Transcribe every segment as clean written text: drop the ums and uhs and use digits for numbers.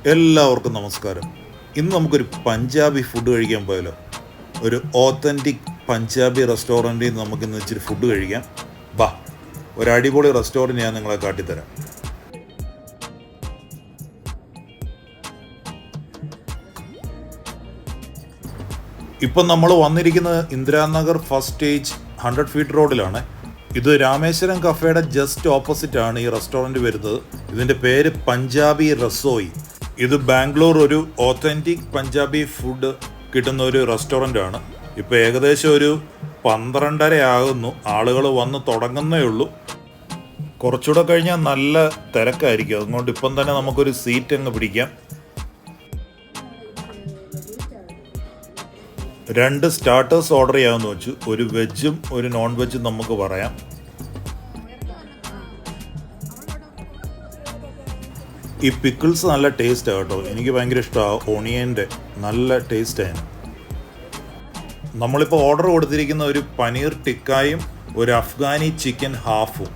എല്ലാവർക്കും നമസ്കാരം. ഇന്ന് നമുക്കൊരു പഞ്ചാബി ഫുഡ് കഴിക്കാൻ പോയാലോ? ഒരു ഓത്തൻറ്റിക് പഞ്ചാബി റെസ്റ്റോറൻറ്റിൽ നിന്ന് നമുക്കിന്ന് ഇച്ചിരി ഫുഡ് കഴിക്കാം. ബാ, ഒരു അടിപൊളി റെസ്റ്റോറൻറ്റ് ഞാൻ നിങ്ങളെ കാട്ടിത്തരാം. ഇപ്പം നമ്മൾ വന്നിരിക്കുന്നത് ഇന്ദിരാനഗർ ഫസ്റ്റ് സ്റ്റേജ് 100 ഫീറ്റ് റോഡിലാണ്. ഇത് രാമേശ്വരം കഫേയുടെ ജസ്റ്റ് ഓപ്പോസിറ്റ് ആണ് ഈ റെസ്റ്റോറൻറ്റ് വരുന്നത്. ഇതിൻ്റെ പേര് പഞ്ചാബി റസോയി. ഇത് ബാംഗ്ലൂർ ഒരു ഓത്തൻറ്റിക് പഞ്ചാബി ഫുഡ് കിട്ടുന്ന ഒരു റെസ്റ്റോറൻ്റ് ആണ്. ഇപ്പോൾ ഏകദേശം ഒരു 12:30 ആകുന്നു. ആളുകൾ വന്ന് തുടങ്ങുന്നേ ഉള്ളൂ. കുറച്ചുകൂടെ കഴിഞ്ഞാൽ നല്ല തിരക്കായിരിക്കും. അതുകൊണ്ട് ഇപ്പം തന്നെ നമുക്കൊരു സീറ്റ് അങ്ങ് പിടിക്കാം. 2 സ്റ്റാർട്ടേഴ്സ് ഓർഡർ ചെയ്യാമെന്ന് വെച്ചു. ഒരു വെജും ഒരു നോൺ വെജും നമുക്ക് പറയാം. ഈ പിക്കിൾസ് നല്ല ടേസ്റ്റാണ് കേട്ടോ. എനിക്ക് ഭയങ്കര ഇഷ്ടമാണ്. ഓണിയൻ്റെ നല്ല ടേസ്റ്റാണ്. നമ്മളിപ്പോൾ ഓർഡർ കൊടുത്തിരിക്കുന്ന ഒരു പനീർ ടിക്കായും ഒരു അഫ്ഗാനി ചിക്കൻ ഹാഫും.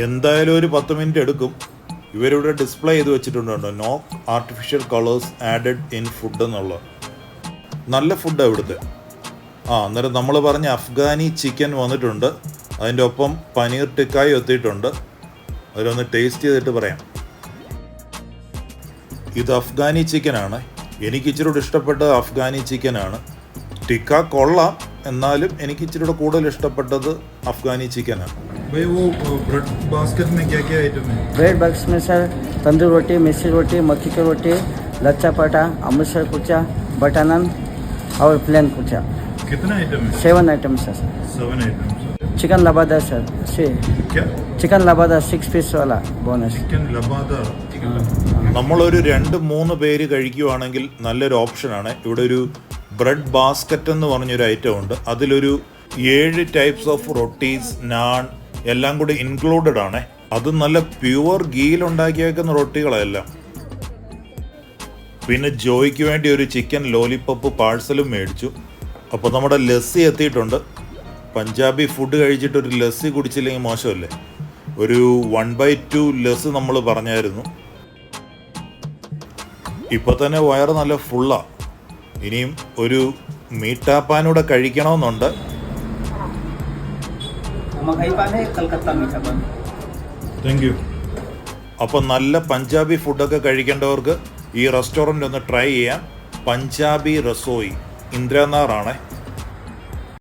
എന്തായാലും ഒരു 10 മിനിറ്റ് എടുക്കും. ഇവരിവിടെ ഡിസ്പ്ലേ ചെയ്ത് വെച്ചിട്ടുണ്ടോ, no artificial colours added in food എന്നുള്ളത്. നല്ല ഫുഡാണ് ഇവിടുത്തെ. അന്നേരം നമ്മൾ പറഞ്ഞ അഫ്ഗാനി ചിക്കൻ വന്നിട്ടുണ്ട്. അതിൻ്റെ ഒപ്പം പനീർ ടിക്കായും എത്തിയിട്ടുണ്ട്. അതിലൊന്ന് ടേസ്റ്റ് ചെയ്തിട്ട് പറയാം. ഇത് അഫ്ഗാനി ചിക്കനാണ്. എനിക്ക് ഇച്ചിരി കൂടെ ഇഷ്ടപ്പെട്ടത് അഫ്ഗാനി ചിക്കനാണ്. ടിക്ക കൊള്ളാം, എന്നാലും എനിക്ക് ഇച്ചിരി കൂടെ കൂടുതൽ ഇഷ്ടപ്പെട്ടത് അഫ്ഗാനി ചിക്കനാണ്. ब्रेड बास्केट में क्या क्या आइटम है? ब्रेड बॉक्स में सर तंदूर रोटी, मिस्सी रोटी, मक्की की रोटी, लच्छा पराठा, अमृतसर कुलचा, बटर नान और प्लेन कुलचा. कितना आइटम है? 7 आइटम सर. 7 आइटम. चिकन लबादा सर. क्या? चिकन लबादा 6 पीस वाला बोनस. चिकन लबादा. നമ്മളൊരു 2-3 പേര് കഴിക്കുവാണെങ്കിൽ നല്ലൊരു ഓപ്ഷനാണ്. ഇവിടെ ഒരു ബ്രെഡ് ബാസ്ക്കറ്റ് എന്ന് പറഞ്ഞൊരു ഐറ്റം ഉണ്ട്. അതിലൊരു 7 ടൈപ്സ് ഓഫ് റൊട്ടീസ്, നാൻ എല്ലാം കൂടി ഇൻക്ലൂഡഡ് ആണ്. അത് നല്ല പ്യുവർ ഗീയിൽ ഉണ്ടാക്കിയേക്കുന്ന റൊട്ടികളെല്ലാം. പിന്നെ ജോയ്ക്ക് വേണ്ടി ഒരു ചിക്കൻ ലോലിപോപ്പ് പാഴ്സലും മേടിച്ചു. അപ്പോൾ നമ്മുടെ ലസ്സി എത്തിയിട്ടുണ്ട്. പഞ്ചാബി ഫുഡ് കഴിച്ചിട്ട് ഒരു ലസ്സി കുടിച്ചില്ലെങ്കിൽ മോശമല്ലേ? ഒരു 1/2 ലസ്സി നമ്മൾ പറഞ്ഞായിരുന്നു. ഇപ്പോൾ തന്നെ വയറ് നല്ല ഫുള്ളാണ്. ഇനിയും ഒരു മീട്ടാപ്പാനൂടെ കഴിക്കണമെന്നുണ്ട്. Thank you. അപ്പം നല്ല പഞ്ചാബി ഫുഡൊക്കെ കഴിക്കേണ്ടവർക്ക് ഈ റെസ്റ്റോറൻ്റ് ഒന്ന് ട്രൈ ചെയ്യാം. പഞ്ചാബി റസോയി, ഇന്ദിരാനഗറാണ്.